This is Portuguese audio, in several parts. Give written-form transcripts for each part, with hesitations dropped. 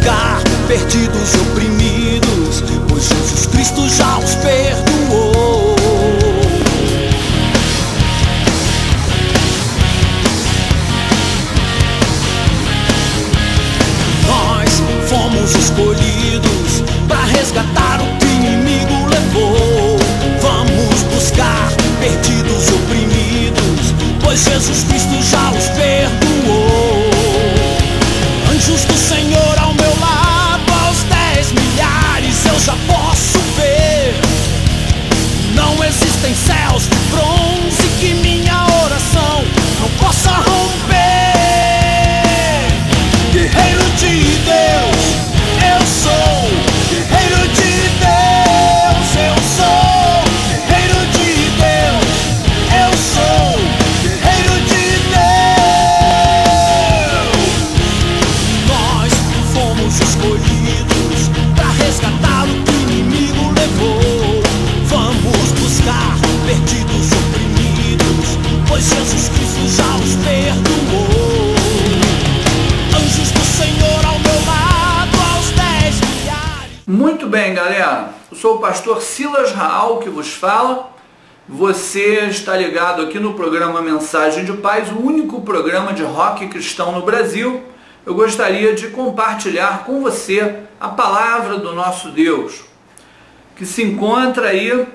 buscar perdidos e oprimidos, pois Jesus Cristo já os perdoou. Nós fomos escolhidos para resgatar o que o inimigo levou. Vamos buscar perdidos e oprimidos, pois Jesus Cristo já os perdoou. Anjos do Senhor ao meu lado, aos 10 milhares eu já posso ver. Não existem céus de bronze que minha oração não possa romper. Guerreiro de Deus, eu sou. Guerreiro de Deus, eu sou. Guerreiro de Deus, eu sou. Guerreiro de Deus. Nós fomos escolhidos para resgatar o que o inimigo levou. Vamos buscar perdidos e oprimidos, pois Jesus Cristo já os perdoou. Anjos do Senhor ao meu lado, aos 10 milhares. Muito bem, galera. Eu sou o pastor Silas Raal que vos fala. Você está ligado aqui no programa Mensagem de Paz, o único programa de rock cristão no Brasil. Eu gostaria de compartilhar com você a palavra do nosso Deus, que se encontra aí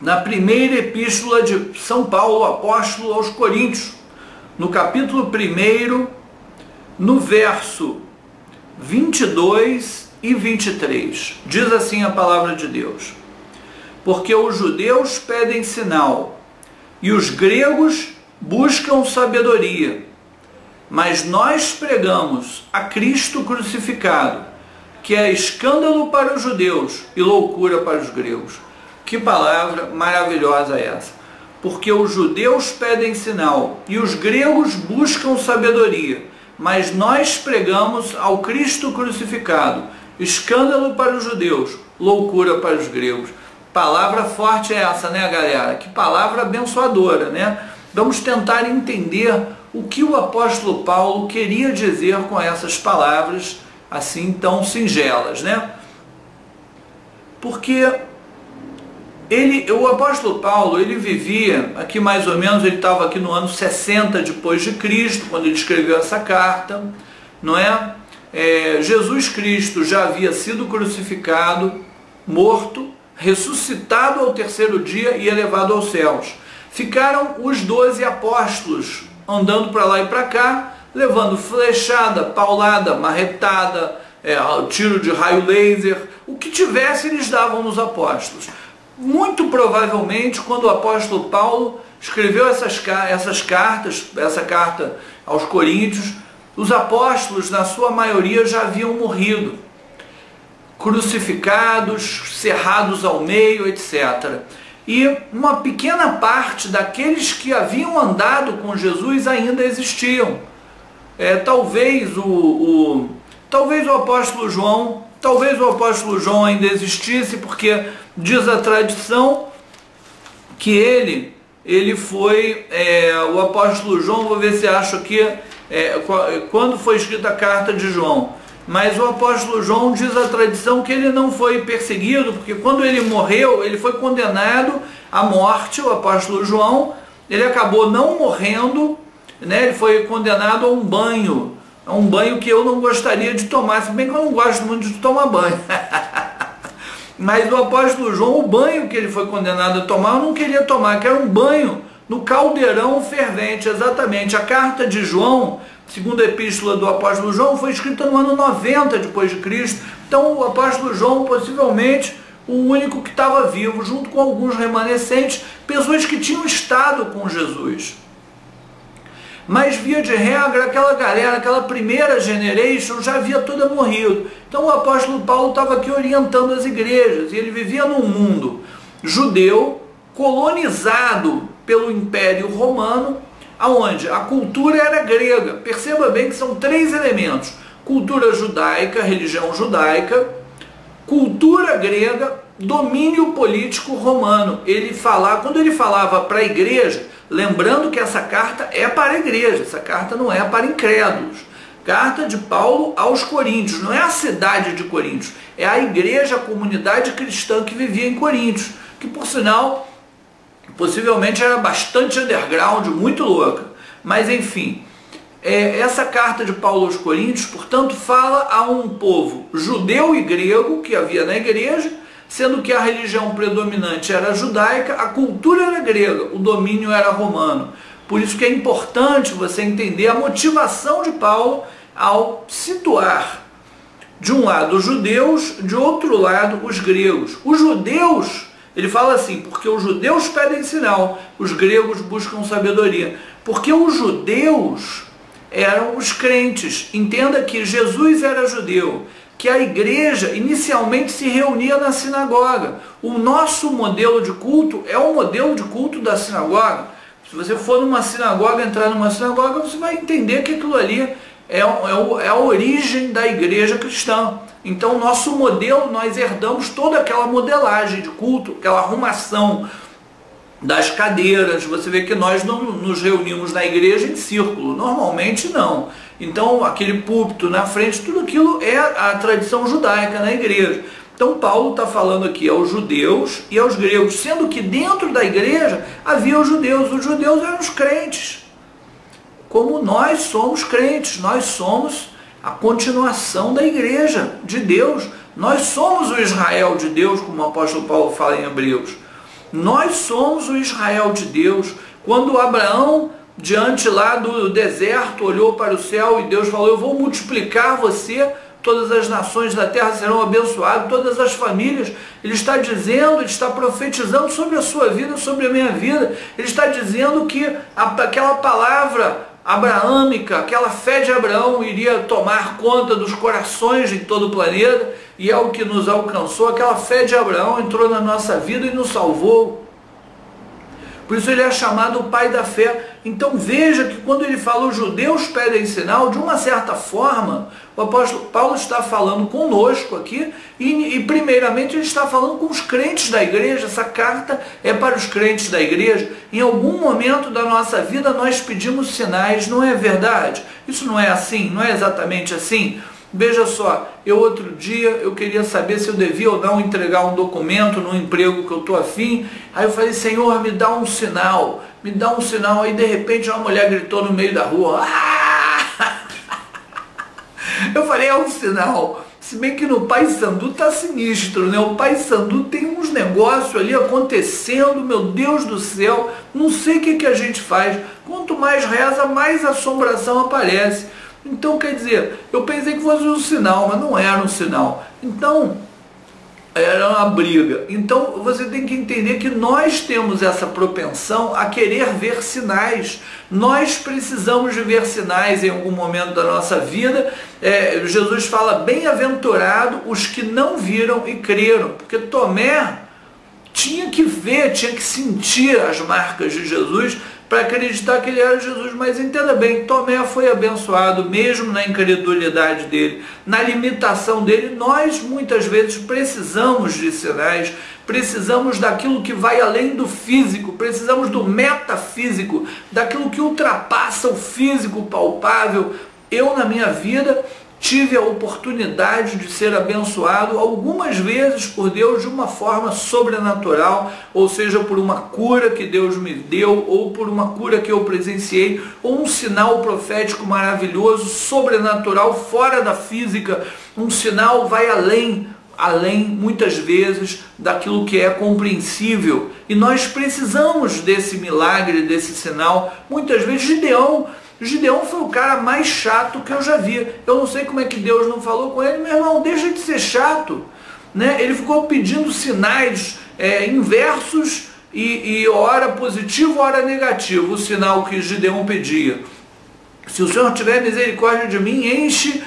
na primeira epístola de São Paulo, apóstolo aos Coríntios, no capítulo 1, no verso 22 e 23. Diz assim a palavra de Deus: porque os judeus pedem sinal e os gregos buscam sabedoria, mas nós pregamos a Cristo crucificado, que é escândalo para os judeus e loucura para os gregos. Que palavra maravilhosa é essa! Porque os judeus pedem sinal e os gregos buscam sabedoria, mas nós pregamos ao Cristo crucificado, escândalo para os judeus, loucura para os gregos. Palavra forte é essa, né, galera? Que palavra abençoadora, né? Vamos tentar entender o que o apóstolo Paulo queria dizer com essas palavras assim tão singelas, né? Porque o apóstolo Paulo, ele vivia aqui mais ou menos, ele estava aqui no ano 60 depois de Cristo, quando ele escreveu essa carta, não é? Jesus Cristo já havia sido crucificado, morto, ressuscitado ao terceiro dia e elevado aos céus. Ficaram os 12 apóstolos andando para lá e para cá, levando flechada, paulada, marretada, tiro de raio laser, o que tivesse eles davam nos apóstolos. Muito provavelmente, quando o apóstolo Paulo escreveu essas cartas, essa carta aos Coríntios, os apóstolos, na sua maioria, já haviam morrido, crucificados, cerrados ao meio, etc. E uma pequena parte daqueles que haviam andado com Jesus ainda existiam. Talvez o apóstolo João, ainda existisse, porque diz a tradição que ele foi, o apóstolo João, vou ver se acho aqui, quando foi escrita a carta de João, mas o apóstolo João diz a tradição que ele não foi perseguido, porque quando ele morreu, ele foi condenado à morte. O apóstolo João, ele acabou não morrendo, né? Ele foi condenado a um banho que eu não gostaria de tomar, se bem que eu não gosto muito de tomar banho. Mas o apóstolo João, o banho que ele foi condenado a tomar, eu não queria tomar, que era um banho no caldeirão fervente, exatamente. A carta de João, segunda epístola do apóstolo João, foi escrita no ano 90 depois de Cristo. Então o apóstolo João, possivelmente o único que estava vivo, junto com alguns remanescentes, pessoas que tinham estado com Jesus. Mas, via de regra, aquela galera, aquela primeira generation já havia toda morrido. Então o apóstolo Paulo estava aqui orientando as igrejas, e ele vivia num mundo judeu, colonizado pelo Império Romano, onde a cultura era grega. Perceba bem que são 3 elementos: cultura judaica, religião judaica, cultura grega, domínio político romano. Quando ele falava para a igreja, lembrando que essa carta é para a igreja, essa carta não é para incrédulos. Carta de Paulo aos Coríntios, não é a cidade de Coríntios, é a igreja, a comunidade cristã que vivia em Coríntios, que por sinal, possivelmente era bastante underground, muito louca. Mas enfim, essa carta de Paulo aos Coríntios, portanto, fala a um povo judeu e grego que havia na igreja, sendo que a religião predominante era judaica, a cultura era grega, o domínio era romano. Por isso que é importante você entender a motivação de Paulo ao situar, de um lado, os judeus, de outro lado, os gregos. Os judeus, ele fala assim, porque os judeus pedem sinal, os gregos buscam sabedoria. Porque os judeus eram os crentes. Entenda que Jesus era judeu, que a igreja inicialmente se reunia na sinagoga. O nosso modelo de culto é o modelo de culto da sinagoga. Se você for numa sinagoga, entrar numa sinagoga, você vai entender que aquilo ali é a origem da igreja cristã. Então, nosso modelo, nós herdamos toda aquela modelagem de culto, aquela arrumação das cadeiras. Você vê que nós não nos reunimos na igreja em círculo, normalmente não. Então, aquele púlpito na frente, tudo aquilo é a tradição judaica na igreja. Então, Paulo está falando aqui aos judeus e aos gregos, sendo que dentro da igreja havia os judeus eram os crentes. Como nós somos crentes, nós somos a continuação da igreja de Deus. Nós somos o Israel de Deus, como o apóstolo Paulo fala em Hebreus. Nós somos o Israel de Deus. Quando Abraão, diante lá do deserto, olhou para o céu e Deus falou, eu vou multiplicar você, todas as nações da terra serão abençoadas, todas as famílias. Ele está dizendo, ele está profetizando sobre a sua vida, sobre a minha vida. Ele está dizendo que aquela palavra abraâmica, aquela fé de Abraão iria tomar conta dos corações em todo o planeta, e é o que nos alcançou. Aquela fé de Abraão entrou na nossa vida e nos salvou. Por isso ele é chamado o pai da fé. Então veja que quando ele fala os judeus pedem sinal, de uma certa forma, o apóstolo Paulo está falando conosco aqui, e primeiramente ele está falando com os crentes da igreja. Essa carta é para os crentes da igreja. Em algum momento da nossa vida nós pedimos sinais, não é verdade? Isso não é assim? Não é exatamente assim? Veja só, outro dia eu queria saber se eu devia ou não entregar um documento no emprego que eu estou afim. Aí eu falei, Senhor, me dá um sinal, me dá um sinal. Aí de repente uma mulher gritou no meio da rua, ah! Eu falei, é um sinal. Se bem que no Paysandu tá sinistro, né? O Paysandu tem uns negócios ali acontecendo, meu Deus do céu, não sei o que a gente faz. Quanto mais reza, mais assombração aparece. Então, quer dizer, eu pensei que fosse um sinal, mas não era um sinal. Então, era uma briga. Então, você tem que entender que nós temos essa propensão a querer ver sinais. Nós precisamos de ver sinais em algum momento da nossa vida. Jesus fala, bem-aventurado os que não viram e creram. Porque Tomé tinha que ver, tinha que sentir as marcas de Jesus para acreditar que ele era Jesus. Mas entenda bem, Tomé foi abençoado mesmo na incredulidade dele, na limitação dele. Nós muitas vezes precisamos de sinais, precisamos daquilo que vai além do físico, precisamos do metafísico, daquilo que ultrapassa o físico palpável. Eu, na minha vida, tive a oportunidade de ser abençoado algumas vezes por Deus de uma forma sobrenatural, ou seja, por uma cura que Deus me deu, ou por uma cura que eu presenciei, ou um sinal profético maravilhoso, sobrenatural, fora da física. Um sinal vai além muitas vezes daquilo que é compreensível, e nós precisamos desse milagre, desse sinal. Muitas vezes Gideão foi o cara mais chato que eu já vi. Eu não sei como é que Deus não falou com ele, meu irmão, deixa de ser chato, né? Ele ficou pedindo sinais inversos, e ora positivo, ora negativo, o sinal que Gideão pedia. Se o Senhor tiver misericórdia de mim, enche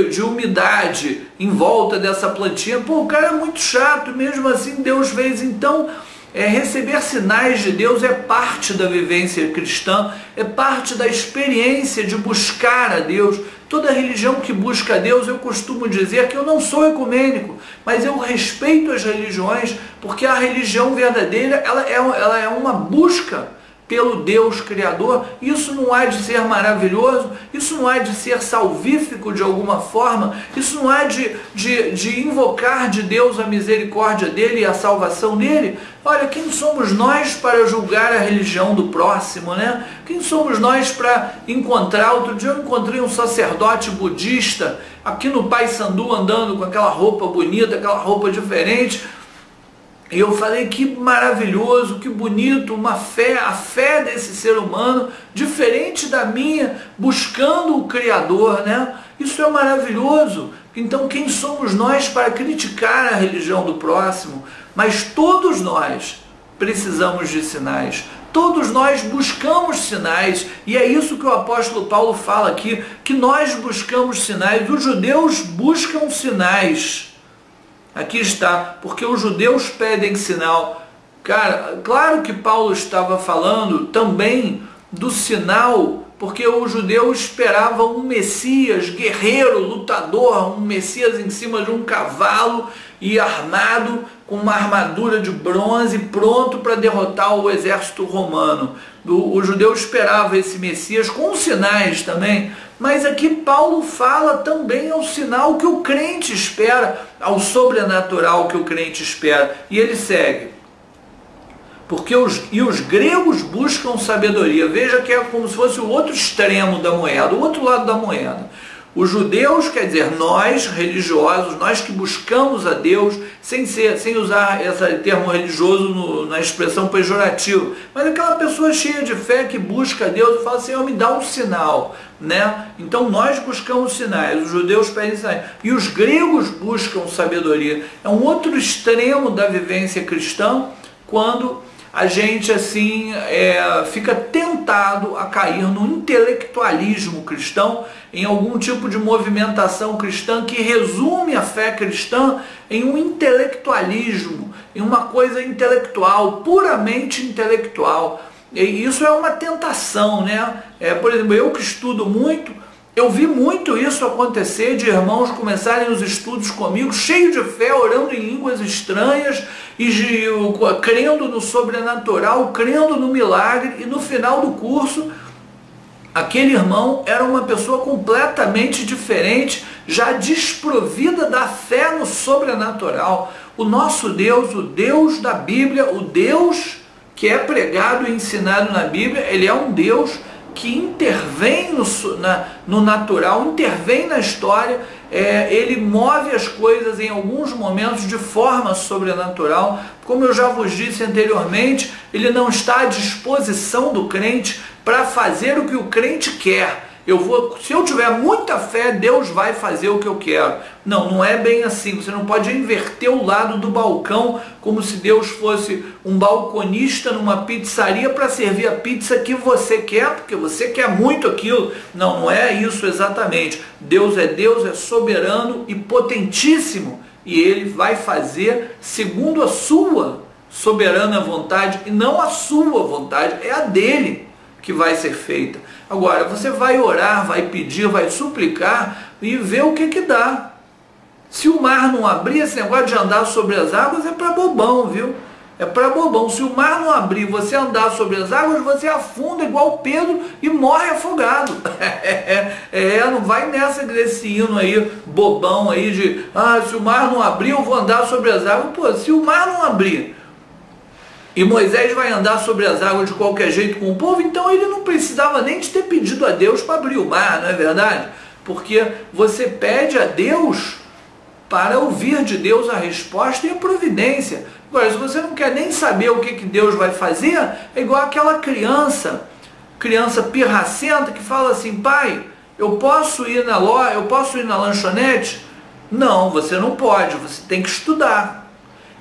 de umidade em volta dessa plantinha. Pô, o cara é muito chato, mesmo assim Deus fez. Então, receber sinais de Deus é parte da vivência cristã, é parte da experiência de buscar a Deus. Toda religião que busca a Deus, eu costumo dizer que eu não sou ecumênico, mas eu respeito as religiões, porque a religião verdadeira ela é uma busca pelo Deus Criador. Isso não há de ser maravilhoso? Isso não há de ser salvífico de alguma forma? Isso não há de invocar de Deus a misericórdia dele e a salvação dele? Olha, quem somos nós para julgar a religião do próximo, né? Quem somos nós para encontrar? Outro dia eu encontrei um sacerdote budista aqui no Paissandu andando com aquela roupa bonita, aquela roupa diferente. E eu falei, que maravilhoso, que bonito, uma fé, a fé desse ser humano, diferente da minha, buscando o Criador, né? Isso é maravilhoso. Então quem somos nós para criticar a religião do próximo? Mas todos nós precisamos de sinais. Todos nós buscamos sinais, e é isso que o apóstolo Paulo fala aqui, que nós buscamos sinais. Os judeus buscam sinais. Aqui está, porque os judeus pedem sinal. Cara, claro que Paulo estava falando também do sinal, porque o judeu esperava um Messias guerreiro, lutador, um Messias em cima de um cavalo e armado com uma armadura de bronze, pronto para derrotar o exército romano. O judeu esperava esse Messias com sinais também. Mas aqui Paulo fala também ao sinal que o crente espera, ao sobrenatural que o crente espera. E ele segue. Porque os gregos buscam sabedoria. Veja que é como se fosse o outro extremo da moeda, o outro lado da moeda. Os judeus, quer dizer, nós religiosos, nós que buscamos a Deus, sem usar esse termo religioso na expressão pejorativa, mas aquela pessoa cheia de fé que busca a Deus e fala, Senhor, me dá um sinal, né? Então nós buscamos sinais, os judeus pedem sinais, e os gregos buscam sabedoria. É um outro extremo da vivência cristã, quando a gente assim fica tentado a cair no intelectualismo cristão, em algum tipo de movimentação cristã que resume a fé cristã em um intelectualismo, em uma coisa intelectual, puramente intelectual. E isso é uma tentação, né? Por exemplo, eu que estudo muito, eu vi muito isso acontecer, de irmãos começarem os estudos comigo, cheio de fé, orando em línguas estranhas, e crendo no sobrenatural, crendo no milagre, e no final do curso, aquele irmão era uma pessoa completamente diferente, já desprovida da fé no sobrenatural. O nosso Deus, o Deus da Bíblia, o Deus que é pregado e ensinado na Bíblia, ele é um Deus que intervém no natural, intervém na história, ele move as coisas em alguns momentos de forma sobrenatural. Como eu já vos disse anteriormente, ele não está à disposição do crente para fazer o que o crente quer. Se eu tiver muita fé, Deus vai fazer o que eu quero. Não, não é bem assim. Você não pode inverter o lado do balcão como se Deus fosse um balconista numa pizzaria para servir a pizza que você quer, porque você quer muito aquilo. Não, não é isso exatamente. Deus é soberano e potentíssimo, e ele vai fazer segundo a sua soberana vontade, e não a sua vontade, é a dele que vai ser feita. Agora, você vai orar, vai pedir, vai suplicar e ver o que dá. Se o mar não abrir, esse negócio de andar sobre as águas é para bobão, viu? É para bobão. Se o mar não abrir, você andar sobre as águas, você afunda igual Pedro e morre afogado. Não vai nessa desse hino aí, bobão aí de, se o mar não abrir, eu vou andar sobre as águas. Pô, se o mar não abrir, e Moisés vai andar sobre as águas de qualquer jeito com o povo, então ele não precisava nem de ter pedido a Deus para abrir o mar, não é verdade? Porque você pede a Deus para ouvir de Deus a resposta e a providência. Agora, se você não quer nem saber o que Deus vai fazer, é igual aquela criança pirracenta que fala assim, pai, eu posso ir na loja, eu posso ir na lanchonete? Não, você não pode, você tem que estudar.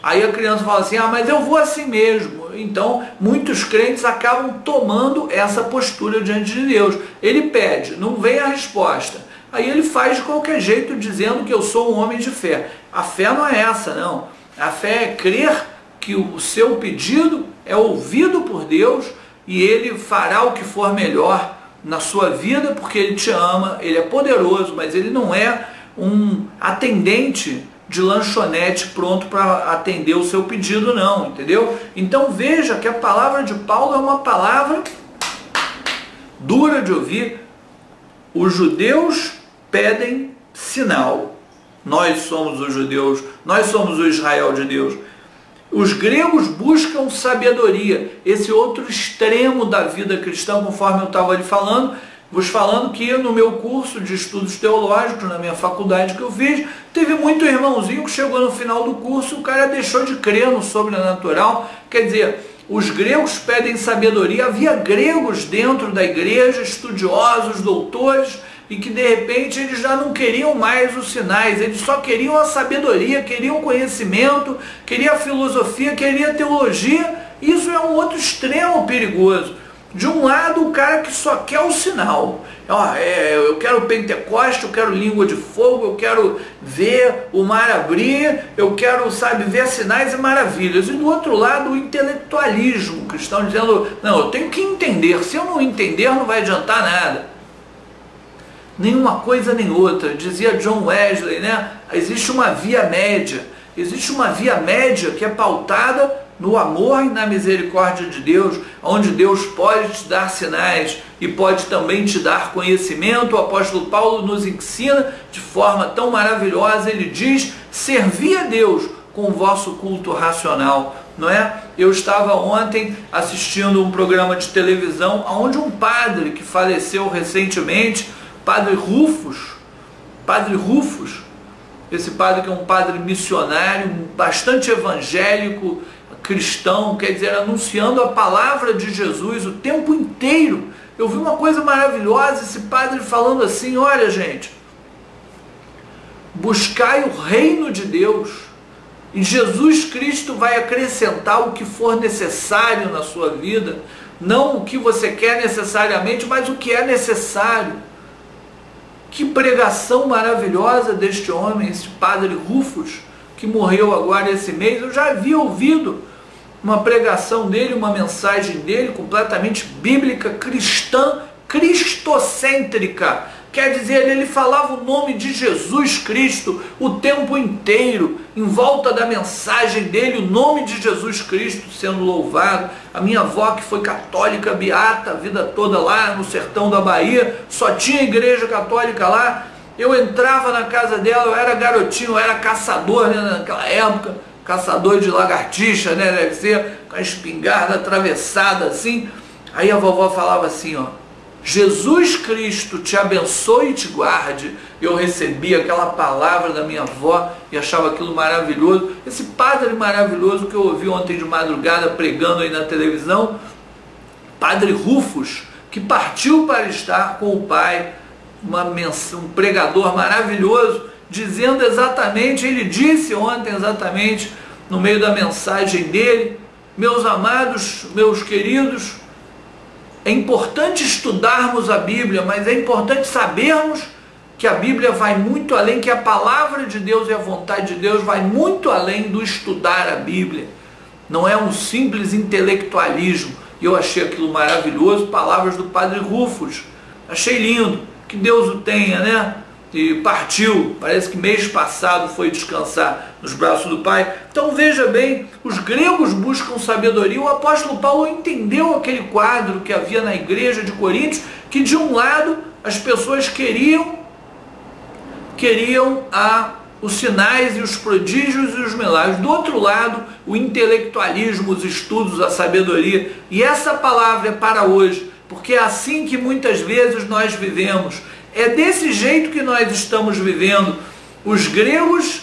Aí a criança fala assim, mas eu vou assim mesmo. Então, muitos crentes acabam tomando essa postura diante de Deus. Ele pede, não vem a resposta. Aí ele faz de qualquer jeito, dizendo que eu sou um homem de fé. A fé não é essa, não. A fé é crer que o seu pedido é ouvido por Deus e ele fará o que for melhor na sua vida, porque ele te ama, ele é poderoso, mas ele não é um atendente de lanchonete pronto para atender o seu pedido, não, entendeu? Então veja que a palavra de Paulo é uma palavra dura de ouvir. Os judeus pedem sinal. Nós somos os judeus, nós somos o Israel de Deus. Os gregos buscam sabedoria, esse outro extremo da vida cristã, conforme eu estava lhe falando, vos falando que no meu curso de estudos teológicos, na minha faculdade que eu fiz, teve muito irmãozinho que chegou no final do curso, o cara deixou de crer no sobrenatural. Quer dizer, os gregos pedem sabedoria, havia gregos dentro da igreja, estudiosos, doutores, e que de repente eles já não queriam mais os sinais, eles só queriam a sabedoria, queriam conhecimento, queriam a filosofia, queriam a teologia. Isso é um outro extremo perigoso. De um lado, o cara que só quer o sinal. Eu quero Pentecoste, eu quero língua de fogo, eu quero ver o mar abrir, eu quero, ver sinais e maravilhas. E do outro lado, o intelectualismo cristão, dizendo, não, eu tenho que entender, se eu não entender não vai adiantar nada. Nenhuma coisa nem outra. Dizia John Wesley, né? Existe uma via média. Existe uma via média que é pautada no amor e na misericórdia de Deus, onde Deus pode te dar sinais e pode também te dar conhecimento. O apóstolo Paulo nos ensina de forma tão maravilhosa, ele diz, servi a Deus com o vosso culto racional, não é? Eu estava ontem assistindo um programa de televisão onde um padre que faleceu recentemente, Padre Rufus, esse padre que é um padre missionário, bastante evangélico, cristão, quer dizer, anunciando a palavra de Jesus o tempo inteiro. Eu vi uma coisa maravilhosa, esse padre falando assim, olha gente, buscai o reino de Deus, e Jesus Cristo vai acrescentar o que for necessário na sua vida, não o que você quer necessariamente, mas o que é necessário. Que pregação maravilhosa deste homem, esse padre Rufus, que morreu agora esse mês. Eu já havia ouvido uma pregação dele, uma mensagem dele completamente bíblica, cristã, cristocêntrica. Quer dizer, ele falava o nome de Jesus Cristo o tempo inteiro, em volta da mensagem dele, o nome de Jesus Cristo sendo louvado. A minha avó, que foi católica beata a vida toda lá no sertão da Bahia, só tinha igreja católica lá. Eu entrava na casa dela, eu era garotinho, eu era caçador, né, naquela época, caçador de lagartixa, né, deve ser, com a espingarda atravessada assim. Aí a vovó falava assim, ó, Jesus Cristo te abençoe e te guarde. Eu recebi aquela palavra da minha avó e achava aquilo maravilhoso. Esse padre maravilhoso que eu ouvi ontem de madrugada pregando aí na televisão, Padre Rufus, que partiu para estar com o Pai, um pregador maravilhoso, dizendo exatamente, ele disse ontem exatamente, no meio da mensagem dele, meus amados, meus queridos, é importante estudarmos a Bíblia, mas é importante sabermos que a Bíblia vai muito além, que a palavra de Deus e a vontade de Deus vai muito além do estudar a Bíblia. Não é um simples intelectualismo. E eu achei aquilo maravilhoso, palavras do Padre Rufus. Achei lindo, que Deus o tenha, né? E partiu, parece que mês passado foi descansar nos braços do Pai. Então veja bem, os gregos buscam sabedoria. O apóstolo Paulo entendeu aquele quadro que havia na igreja de Coríntios, que de um lado as pessoas queriam os sinais e os prodígios e os milagres, do outro lado o intelectualismo, os estudos, a sabedoria. E essa palavra é para hoje, porque é assim que muitas vezes nós vivemos. É desse jeito que nós estamos vivendo. Os gregos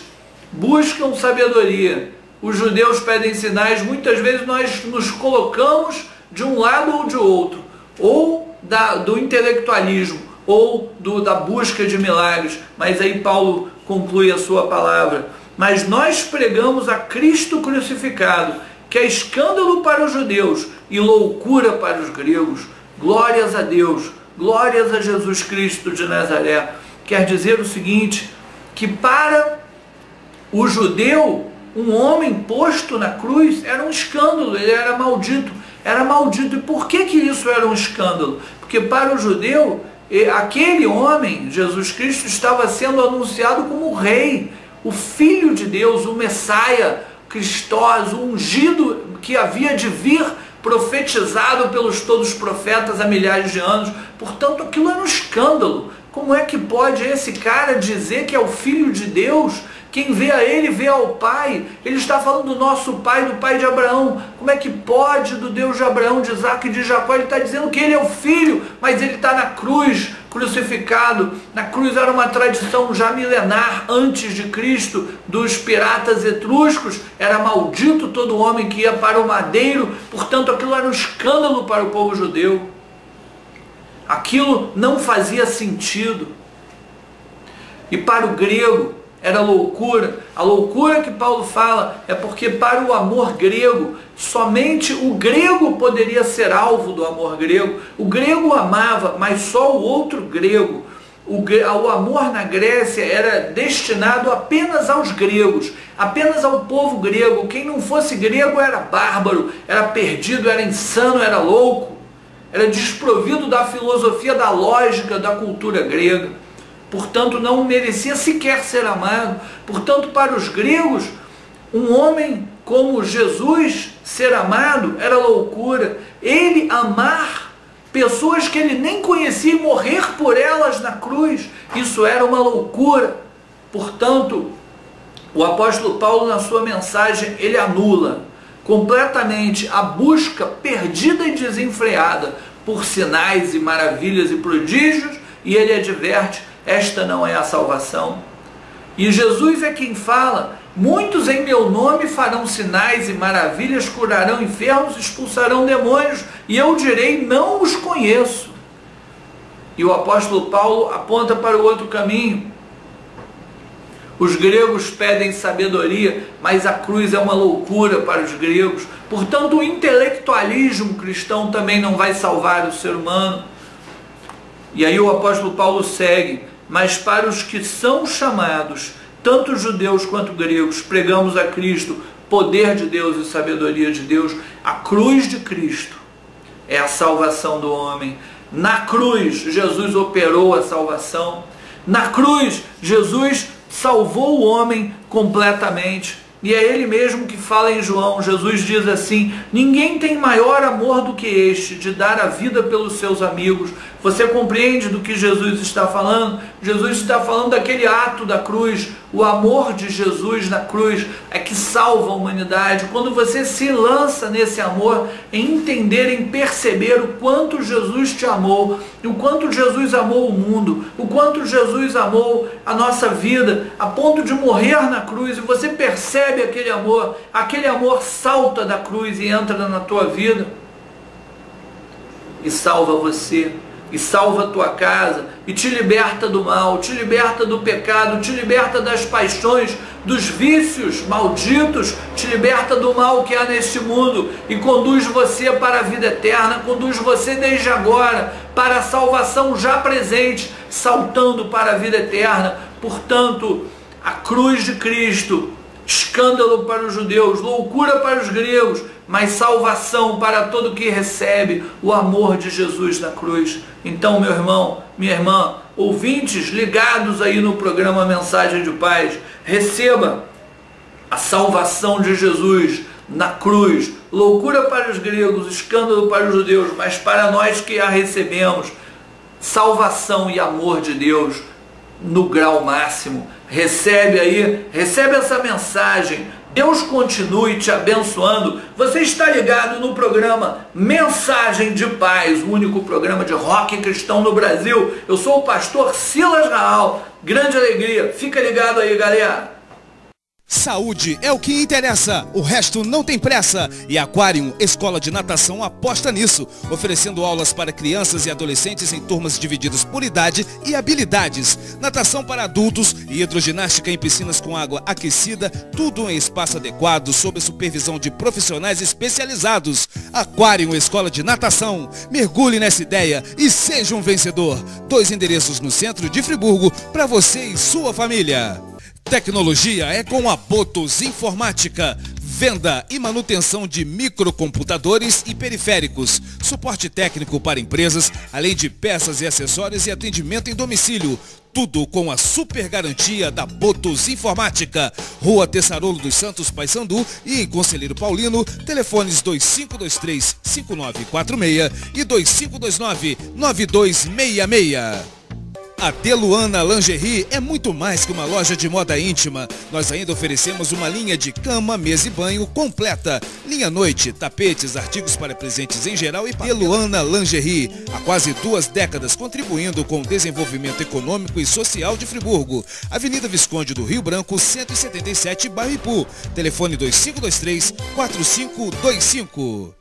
buscam sabedoria, os judeus pedem sinais. Muitas vezes nós nos colocamos de um lado ou de outro, ou do intelectualismo, ou da busca de milagres. Mas aí Paulo conclui a sua palavra. Mas nós pregamos a Cristo crucificado, que é escândalo para os judeus e loucura para os gregos. Glórias a Deus. Glórias a Jesus Cristo de Nazaré. Quer dizer o seguinte, que para o judeu, um homem posto na cruz era um escândalo, ele era maldito. Era maldito. E por que isso era um escândalo? Porque para o judeu, aquele homem, Jesus Cristo, estava sendo anunciado como rei, o Filho de Deus, o Messias, Cristos, o ungido que havia de vir, profetizado pelos todos os profetas há milhares de anos. Portanto, aquilo era um escândalo. Como é que pode esse cara dizer que é o Filho de Deus? Quem vê a ele, vê ao Pai. Ele está falando do nosso Pai, do Pai de Abraão. Como é que pode do Deus de Abraão, de Isaac e de Jacó? Ele está dizendo que ele é o Filho, mas ele está na cruz, crucificado. Na cruz era uma tradição já milenar, antes de Cristo, dos piratas etruscos. Era maldito todo homem que ia para o madeiro. Portanto, aquilo era um escândalo para o povo judeu. Aquilo não fazia sentido. E para o grego era loucura. A loucura que Paulo fala é porque para o amor grego, somente o grego poderia ser alvo do amor grego. O grego amava, mas só o outro grego. O amor na Grécia era destinado apenas aos gregos, apenas ao povo grego. Quem não fosse grego era bárbaro, era perdido, era insano, era louco, era desprovido da filosofia, da lógica, da cultura grega. Portanto, não merecia sequer ser amado. Portanto, para os gregos, um homem como Jesus ser amado era loucura. Ele amar pessoas que ele nem conhecia e morrer por elas na cruz, isso era uma loucura. Portanto, o apóstolo Paulo, na sua mensagem, ele anula completamente a busca perdida e desenfreada por sinais e maravilhas e prodígios, e ele adverte: esta não é a salvação. E Jesus é quem fala: muitos em meu nome farão sinais e maravilhas, curarão enfermos, expulsarão demônios, e eu direi: não os conheço. E o apóstolo Paulo aponta para o outro caminho. Os gregos pedem sabedoria, mas a cruz é uma loucura para os gregos. Portanto, o intelectualismo cristão também não vai salvar o ser humano. E aí o apóstolo Paulo segue: mas para os que são chamados, tanto judeus quanto gregos, pregamos a Cristo, poder de Deus e sabedoria de Deus. A cruz de Cristo é a salvação do homem. Na cruz, Jesus operou a salvação. Na cruz, Jesus salvou o homem completamente. E é ele mesmo que fala em João. Jesus diz assim: ninguém tem maior amor do que este, de dar a vida pelos seus amigos. Você compreende do que Jesus está falando? Jesus está falando daquele ato da cruz. O amor de Jesus na cruz é que salva a humanidade. Quando você se lança nesse amor, em entender, em perceber o quanto Jesus te amou, o quanto Jesus amou o mundo, o quanto Jesus amou a nossa vida, a ponto de morrer na cruz, e você percebe aquele amor salta da cruz e entra na tua vida e salva você, e salva a tua casa, e te liberta do mal, te liberta do pecado, te liberta das paixões, dos vícios malditos, te liberta do mal que há neste mundo, e conduz você para a vida eterna, conduz você desde agora para a salvação já presente, saltando para a vida eterna. Portanto, a cruz de Cristo, escândalo para os judeus, loucura para os gregos, mas salvação para todo que recebe o amor de Jesus na cruz. Então, meu irmão, minha irmã, ouvintes ligados aí no programa Mensagem de Paz, receba a salvação de Jesus na cruz. Loucura para os gregos, escândalo para os judeus, mas para nós que a recebemos, salvação e amor de Deus no grau máximo. Recebe aí, recebe essa mensagem. Deus continue te abençoando. Você está ligado no programa Mensagem de Paz, o único programa de rock cristão no Brasil. Eu sou o pastor Silas Raal. Grande alegria. Fica ligado aí, galera. Saúde é o que interessa, o resto não tem pressa. E a Aquarium Escola de Natação aposta nisso, oferecendo aulas para crianças e adolescentes em turmas divididas por idade e habilidades. Natação para adultos e hidroginástica em piscinas com água aquecida, tudo em espaço adequado, sob a supervisão de profissionais especializados. Aquarium Escola de Natação. Mergulhe nessa ideia e seja um vencedor. 2 endereços no centro de Friburgo para você e sua família. Tecnologia é com a Botos Informática. Venda e manutenção de microcomputadores e periféricos. Suporte técnico para empresas, além de peças e acessórios e atendimento em domicílio. Tudo com a super garantia da Botos Informática. Rua Tessarolo dos Santos, Paissandu, e em Conselheiro Paulino, telefones 2523-5946 e 2529-9266. A Deluana Lingerie é muito mais que uma loja de moda íntima. Nós ainda oferecemos uma linha de cama, mesa e banho completa. Linha noite, tapetes, artigos para presentes em geral e Deluana Lingerie. Há quase 2 décadas contribuindo com o desenvolvimento econômico e social de Friburgo. Avenida Visconde do Rio Branco, 177, bairro Ipu. Telefone 2523-4525.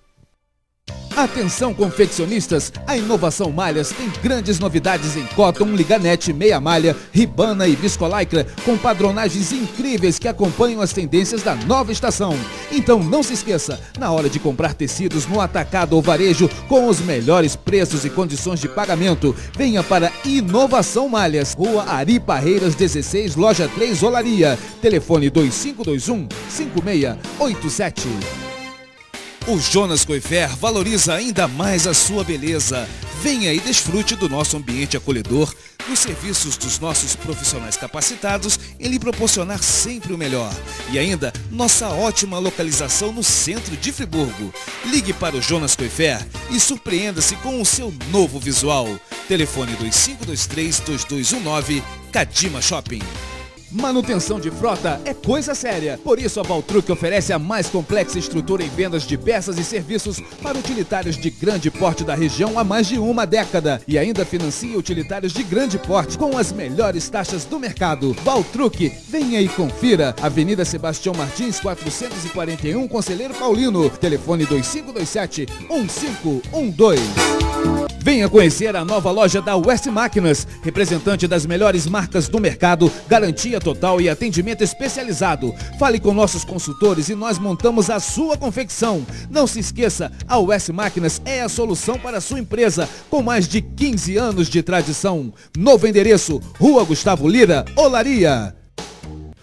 Atenção confeccionistas, a Inovação Malhas tem grandes novidades em cotton, liganete, meia malha, ribana e viscolaicra com padronagens incríveis que acompanham as tendências da nova estação. Então não se esqueça, na hora de comprar tecidos no atacado ou varejo com os melhores preços e condições de pagamento, venha para Inovação Malhas, Rua Ari Parreiras 16, Loja 3, Olaria. Telefone 2521-5687. O Jonas Coifer valoriza ainda mais a sua beleza. Venha e desfrute do nosso ambiente acolhedor, dos serviços dos nossos profissionais capacitados em lhe proporcionar sempre o melhor. E ainda, nossa ótima localização no centro de Friburgo. Ligue para o Jonas Coifer e surpreenda-se com o seu novo visual. Telefone 2523-2219, Cadima Shopping. Manutenção de frota é coisa séria. Por isso a Valtruc oferece a mais complexa estrutura em vendas de peças e serviços para utilitários de grande porte da região há mais de uma década. E ainda financia utilitários de grande porte com as melhores taxas do mercado. Valtruc, venha e confira. Avenida Sebastião Martins, 441, Conselheiro Paulino. Telefone 2527-1512. Venha conhecer a nova loja da West Máquinas, representante das melhores marcas do mercado, garantia total e atendimento especializado. Fale com nossos consultores e nós montamos a sua confecção. Não se esqueça, a West Máquinas é a solução para a sua empresa, com mais de 15 anos de tradição. Novo endereço, Rua Gustavo Lira, Olaria.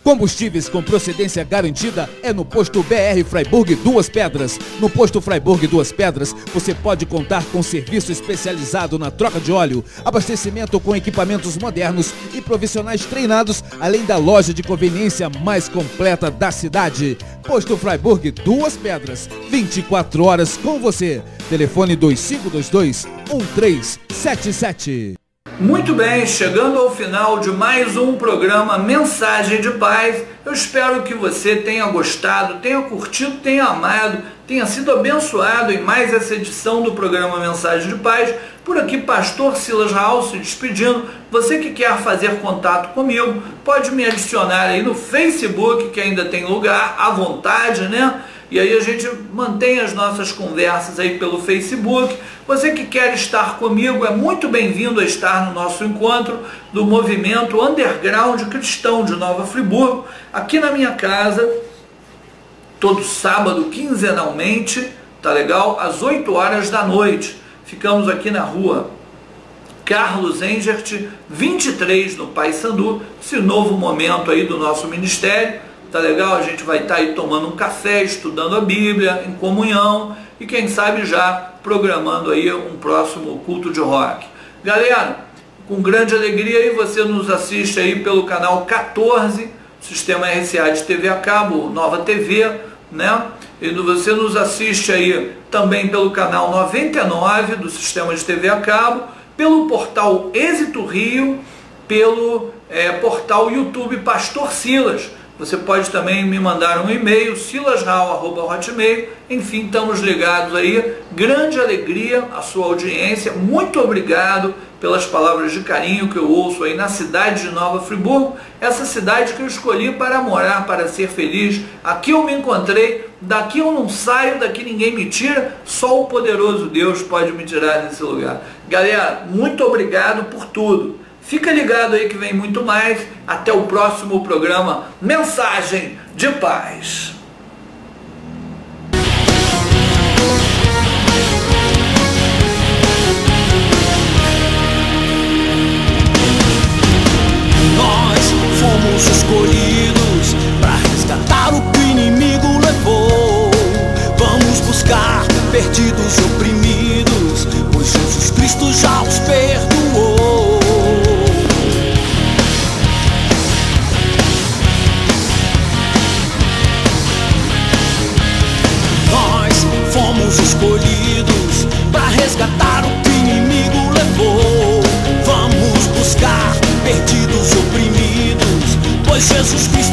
Combustíveis com procedência garantida é no Posto BR Freiburg Duas Pedras. No Posto Freiburg Duas Pedras, você pode contar com serviço especializado na troca de óleo, abastecimento com equipamentos modernos e profissionais treinados, além da loja de conveniência mais completa da cidade. Posto Freiburg Duas Pedras, 24 horas com você. Telefone 2522-1377. Muito bem, chegando ao final de mais um programa Mensagem de Paz. Eu espero que você tenha gostado, tenha curtido, tenha amado, tenha sido abençoado em mais essa edição do programa Mensagem de Paz. Por aqui, Pastor Silas Raul se despedindo. Você que quer fazer contato comigo, pode me adicionar aí no Facebook, que ainda tem lugar, à vontade, né? E aí a gente mantém as nossas conversas aí pelo Facebook. Você que quer estar comigo é muito bem-vindo a estar no nosso encontro do movimento Underground Cristão de Nova Friburgo, aqui na minha casa, todo sábado, quinzenalmente, tá legal? Às 8 horas da noite. Ficamos aqui na rua Carlos Engert, 23, no Paissandu, esse novo momento aí do nosso ministério. Tá legal? A gente vai estar aí tomando um café, estudando a Bíblia, em comunhão e quem sabe já programando aí um próximo culto de rock. Galera, com grande alegria aí você nos assiste aí pelo canal 14, Sistema RCA de TV a cabo, Nova TV, né? E você nos assiste aí também pelo canal 99 do Sistema de TV a cabo, pelo portal Êxito Rio, pelo portal YouTube Pastor Silas. Você pode também me mandar um e-mail, silasraul@hotmail. Enfim, estamos ligados aí. Grande alegria a sua audiência. Muito obrigado pelas palavras de carinho que eu ouço aí na cidade de Nova Friburgo.Essa cidade que eu escolhi para morar, para ser feliz. Aqui eu me encontrei, daqui eu não saio, daqui ninguém me tira. Só o poderoso Deus pode me tirar desse lugar. Galera, muito obrigado por tudo. Fica ligado aí que vem muito mais. Até o próximo programa Mensagem de Paz. Nós fomos escolhidos Jesus Cristo